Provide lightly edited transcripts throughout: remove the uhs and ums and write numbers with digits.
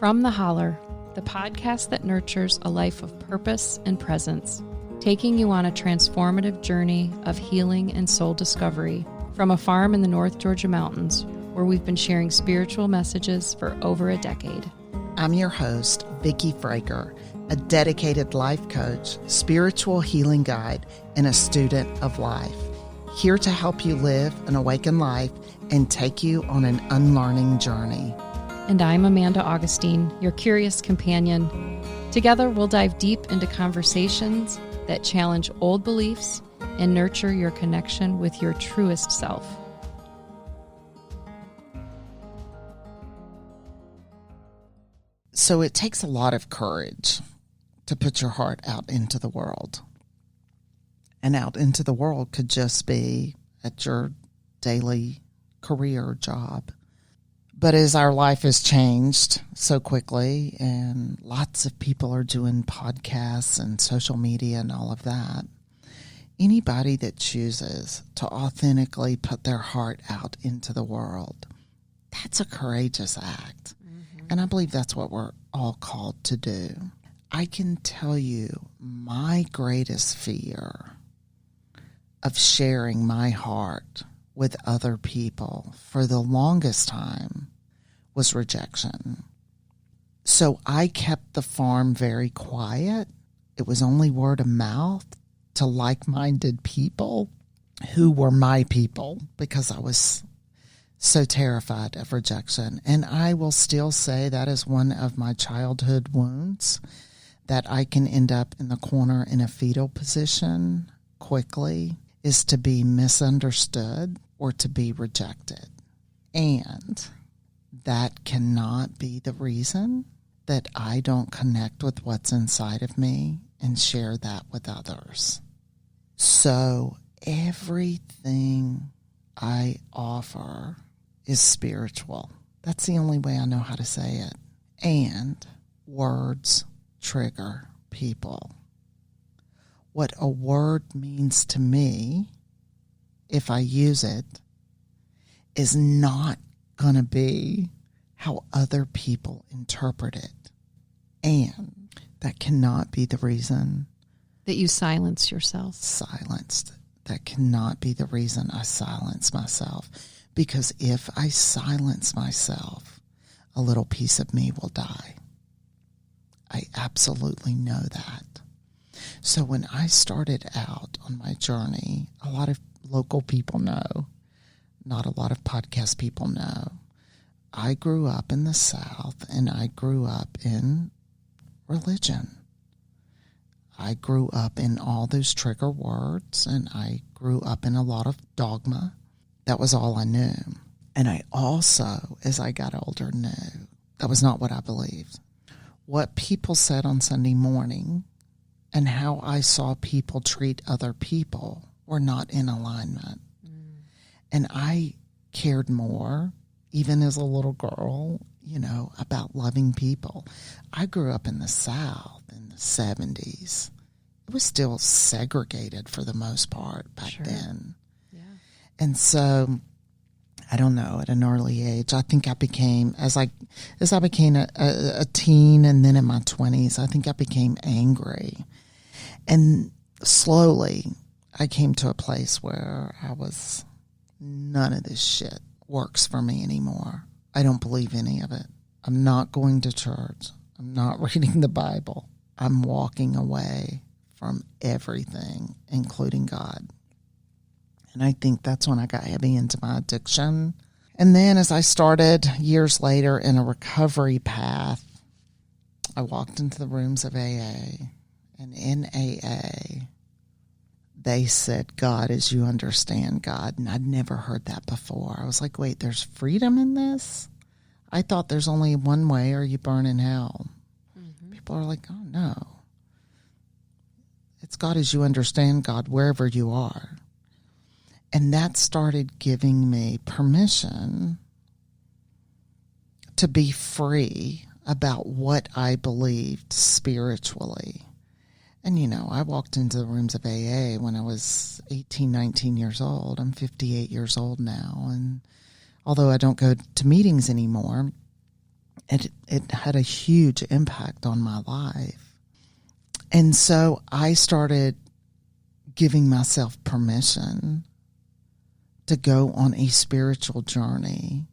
From the Holler, the podcast that nurtures a life of purpose and presence, taking you on a transformative journey of healing and soul discovery from a farm in the North Georgia mountains where we've been sharing spiritual messages for over a decade. I'm your host, Vikki Fraker, a dedicated life coach, spiritual healing guide, and a student of life, here to help you live an awakened life and take you on an unlearning journey. And I'm Amanda Augustine, your curious companion. Together, we'll dive deep into conversations that challenge old beliefs and nurture your connection with your truest self. So it takes a lot of courage to put your heart out into the world. And out into the world could just be at your daily career job. But as our life has changed so quickly and lots of people are doing podcasts and social media and all of that, anybody that chooses to authentically put their heart out into the world, that's a courageous act. Mm-hmm. And I believe that's what we're all called to do. I can tell you my greatest fear of sharing my heart with other people for the longest time was rejection. So I kept the farm very quiet. It was only word of mouth to like-minded people who were my people because I was so terrified of rejection. And I will still say that is one of my childhood wounds, that I can end up in the corner in a fetal position quickly, is to be misunderstood or to be rejected. And that cannot be the reason that I don't connect with what's inside of me and share that with others. So everything I offer is spiritual. That's the only way I know how to say it. And words trigger people. What a word means to me, if I use it, is not going to be how other people interpret it. And that cannot be the reason that you silence yourself. Silenced. That cannot be the reason I silence myself. Because if I silence myself, a little piece of me will die. I absolutely know that. So when I started out on my journey, a lot of local people know, not a lot of podcast people know, I grew up in the South and I grew up in religion. I grew up in all those trigger words and I grew up in a lot of dogma. That was all I knew. And I also, as I got older, knew that was not what I believed. What people said on Sunday morning and how I saw people treat other people were not in alignment. And I cared more, even as a little girl, about loving people. I grew up in the South in the 70s. It was still segregated for the most part back then. Yeah. And so, I don't know, at an early age, I think I became, as I became a teen and then in my 20s, I think I became angry. And slowly, I came to a place where I was, none of this shit works for me anymore. I don't believe any of it. I'm not going to church. I'm not reading the Bible. I'm walking away from everything, including God. And I think that's when I got heavy into my addiction. And then as I started years later in a recovery path, I walked into the rooms of AA. And in AA, they said, God as you understand God. And I'd never heard that before. I was like, wait, there's freedom in this? I thought there's only one way or you burn in hell. Mm-hmm. People are like, oh, no. It's God as you understand God wherever you are. And that started giving me permission to be free about what I believed spiritually. And, I walked into the rooms of AA when I was 18, 19 years old. I'm 58 years old now. And although I don't go to meetings anymore, It had a huge impact on my life. And so I started giving myself permission to go on a spiritual journey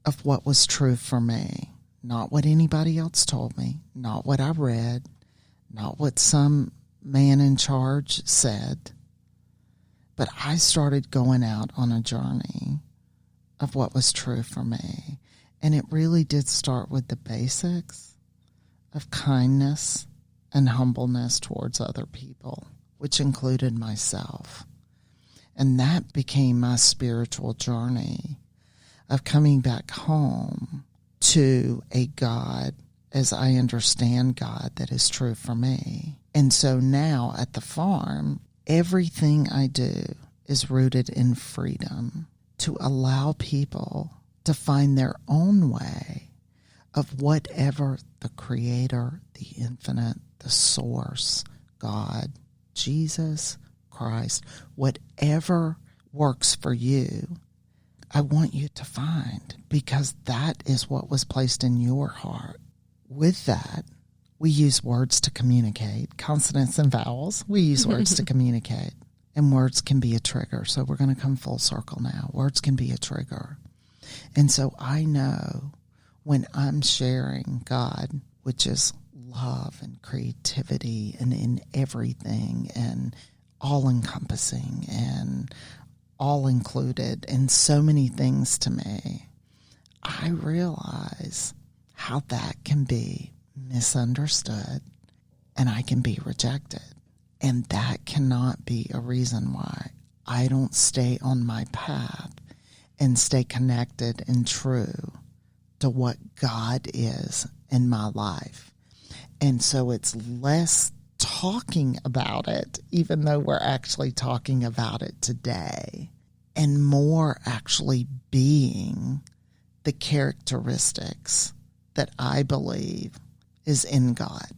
of what was true for me. Not what anybody else told me, not what I read, not what some man in charge said, but I started going out on a journey of what was true for me. And it really did start with the basics of kindness and humbleness towards other people, which included myself. And that became my spiritual journey of coming back home to a God as I understand God that is true for me. And so now at the farm, everything I do is rooted in freedom to allow people to find their own way of whatever the Creator, the Infinite, the Source, God, Jesus, Christ, whatever works for you, I want you to find, because that is what was placed in your heart. With that, we use words to communicate, consonants and vowels. We use words to communicate, and words can be a trigger. So we're going to come full circle now. Words can be a trigger. And so I know when I'm sharing God, which is love and creativity and in everything and all-encompassing and all-included and so many things to me, I realize how that can be misunderstood and I can be rejected. And that cannot be a reason why I don't stay on my path and stay connected and true to what God is in my life. And so it's less talking about it, even though we're actually talking about it today, and more actually being the characteristics that I believe is in God.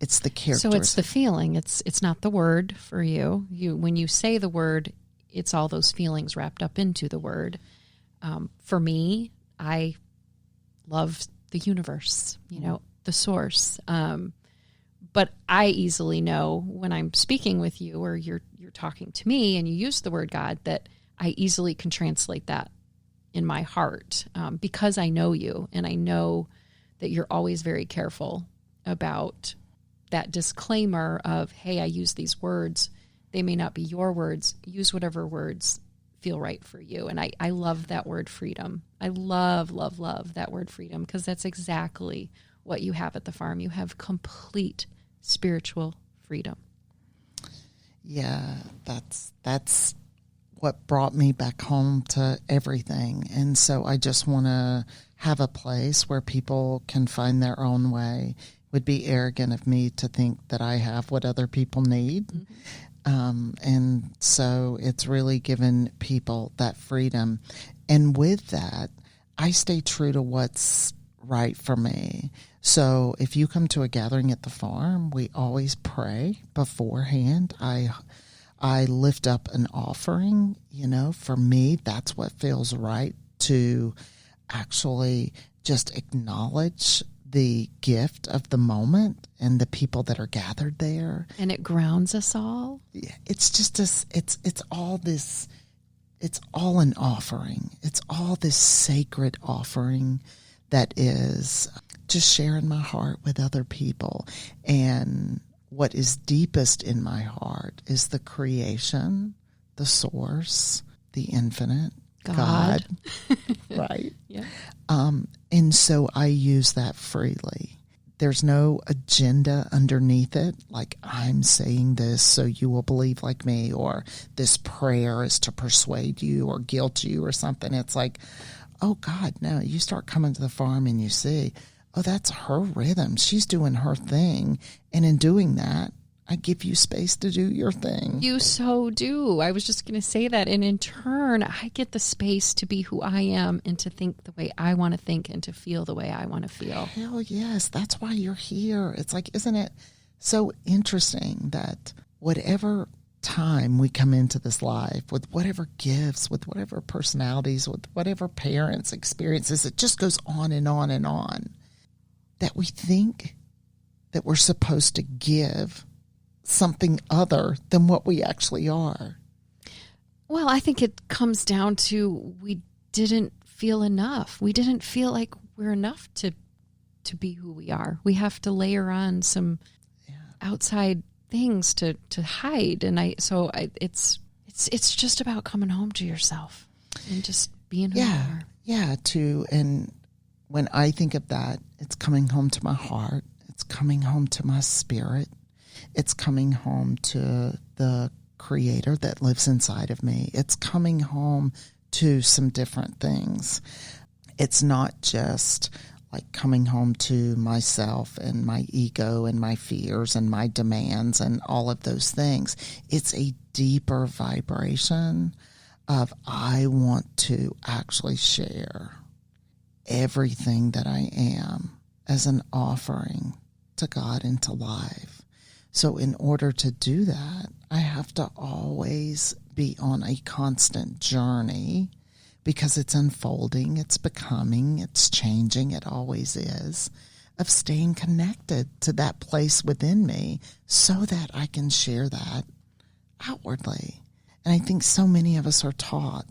It's the characteristics. So it's the feeling. It's not the word for you. When you say the word, it's all those feelings wrapped up into the word. For me, I love the universe, the source. But I easily know when I'm speaking with you or you're talking to me and you use the word God, that I easily can translate that in my heart because I know you, and I know that you're always very careful about that disclaimer of, hey, I use these words. They may not be your words. Use whatever words feel right for you. And I love that word freedom. I love, love, love that word freedom, because that's exactly what you have at the farm. You have complete spiritual freedom. Yeah, that's what brought me back home to everything. And so I just want to have a place where people can find their own way. It would be arrogant of me to think that I have what other people need. Mm-hmm. And so it's really given people that freedom. And with that, I stay true to what's right for me. So if you come to a gathering at the farm, we always pray beforehand. I lift up an offering. For me, that's what feels right, to actually just acknowledge the gift of the moment and the people that are gathered there. And it grounds us all. It's just it's all this, it's all an offering. It's all this sacred offering that is just sharing my heart with other people. And what is deepest in my heart is the creation, the source, the infinite, God. Right? Yeah. And so I use that freely. There's no agenda underneath it, like I'm saying this so you will believe like me, or this prayer is to persuade you or guilt you or something. It's like, oh God, no, you start coming to the farm and you see, oh, that's her rhythm. She's doing her thing. And in doing that, I give you space to do your thing. You so do. I was just going to say that. And in turn, I get the space to be who I am and to think the way I want to think and to feel the way I want to feel. Hell yes. That's why you're here. It's like, isn't it so interesting that whatever time we come into this life, with whatever gifts, with whatever personalities, with whatever parents' experiences, it just goes on and on and on. that we think that we're supposed to give something other than what we actually are. Well, I think it comes down to we didn't feel enough. We didn't feel like we're enough to be who we are. We have to layer on some outside things to hide. And it's just about coming home to yourself and just being who you are. Yeah, and when I think of that, it's coming home to my heart. It's coming home to my spirit. It's coming home to the Creator that lives inside of me. It's coming home to some different things. It's not just like coming home to myself and my ego and my fears and my demands and all of those things. It's a deeper vibration of I want to actually share everything that I am as an offering to God and to life. So in order to do that, I have to always be on a constant journey because it's unfolding, it's becoming, it's changing, it always is, of staying connected to that place within me so that I can share that outwardly. And I think so many of us are taught,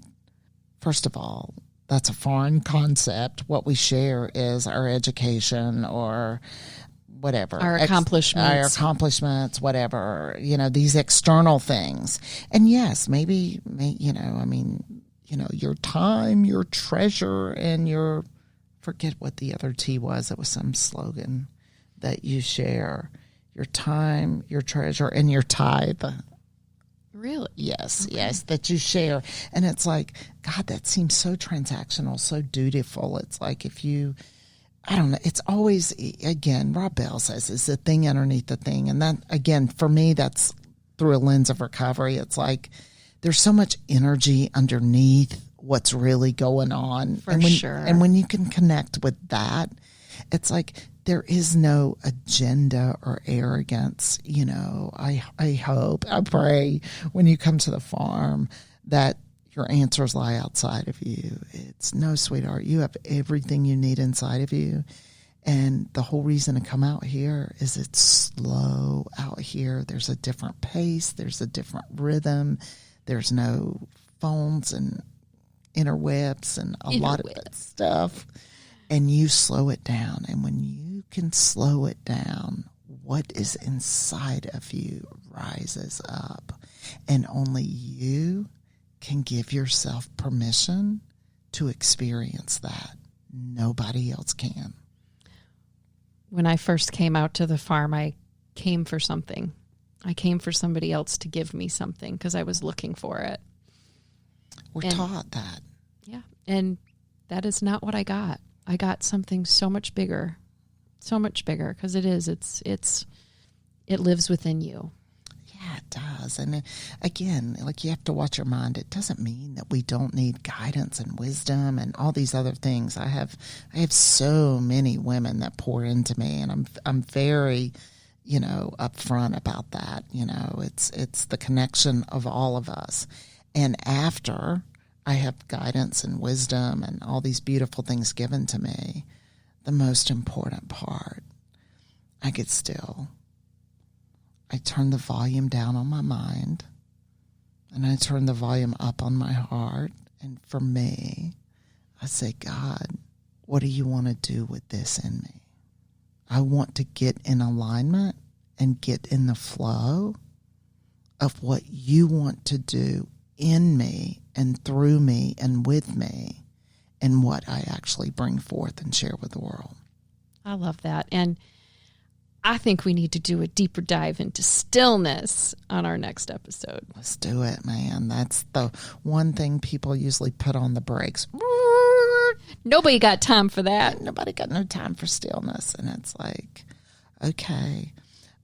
first of all, that's a foreign concept. What we share is our education or whatever. Our accomplishments, whatever, these external things. And yes, maybe, your time, your treasure, and forget what the other T was. It was some slogan that you share. Your time, your treasure, and your tithe. Really? Yes, okay. Yes, that you share. And it's like, God, that seems so transactional, so dutiful. It's like I don't know, it's always, again, Rob Bell says, it's the thing underneath the thing. And that, again, for me, that's through a lens of recovery. It's like there's so much energy underneath what's really going on. Sure. And when you can connect with that, it's like there is no agenda or arrogance. I hope, I pray when you come to the farm that your answers lie outside of you. It's no, sweetheart, you have everything you need inside of you. And the whole reason to come out here is it's slow out here. There's a different pace. There's a different rhythm. There's no phones and interwebs and a lot of that stuff. And you slow it down. And when you can slow it down, what is inside of you rises up. And only you can give yourself permission to experience that. Nobody else can. When I first came out to the farm, I came for something. I came for somebody else to give me something because I was looking for it. We're taught that. Yeah. And that is not what I got. I got something so much bigger because it lives within you. Yeah, it does. And again, like you have to watch your mind. It doesn't mean that we don't need guidance and wisdom and all these other things. I have so many women that pour into me, and I'm very, upfront about that. It's the connection of all of us. And after I have guidance and wisdom and all these beautiful things given to me, the most important part, I get still. I turn the volume down on my mind, and I turn the volume up on my heart. And for me, I say, God, what do you want to do with this in me? I want to get in alignment and get in the flow of what you want to do in me and through me and with me and what I actually bring forth and share with the world. I love that. And I think we need to do a deeper dive into stillness on our next episode. Let's do it, man. That's the one thing people usually put on the brakes. Nobody got time for that. Nobody got no time for stillness. And it's like, okay.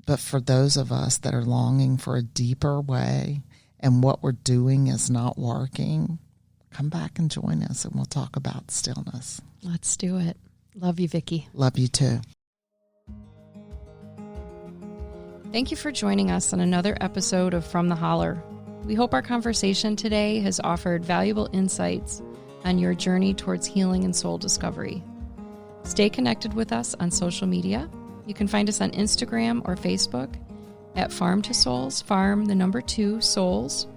But for those of us that are longing for a deeper way and what we're doing is not working, come back and join us and we'll talk about stillness. Let's do it. Love you, Vikki. Love you too. Thank you for joining us on another episode of From The Holler. We hope our conversation today has offered valuable insights on your journey towards healing and soul discovery. Stay connected with us on social media. You can find us on Instagram or Facebook at Farm to Souls, farm the number 2 souls,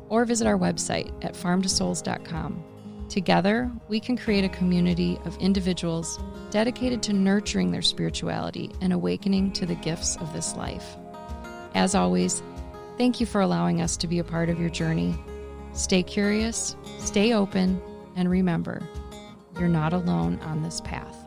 or visit our website at farmtosouls.com. Together, we can create a community of individuals dedicated to nurturing their spirituality and awakening to the gifts of this life. As always, thank you for allowing us to be a part of your journey. Stay curious, stay open, and remember, you're not alone on this path.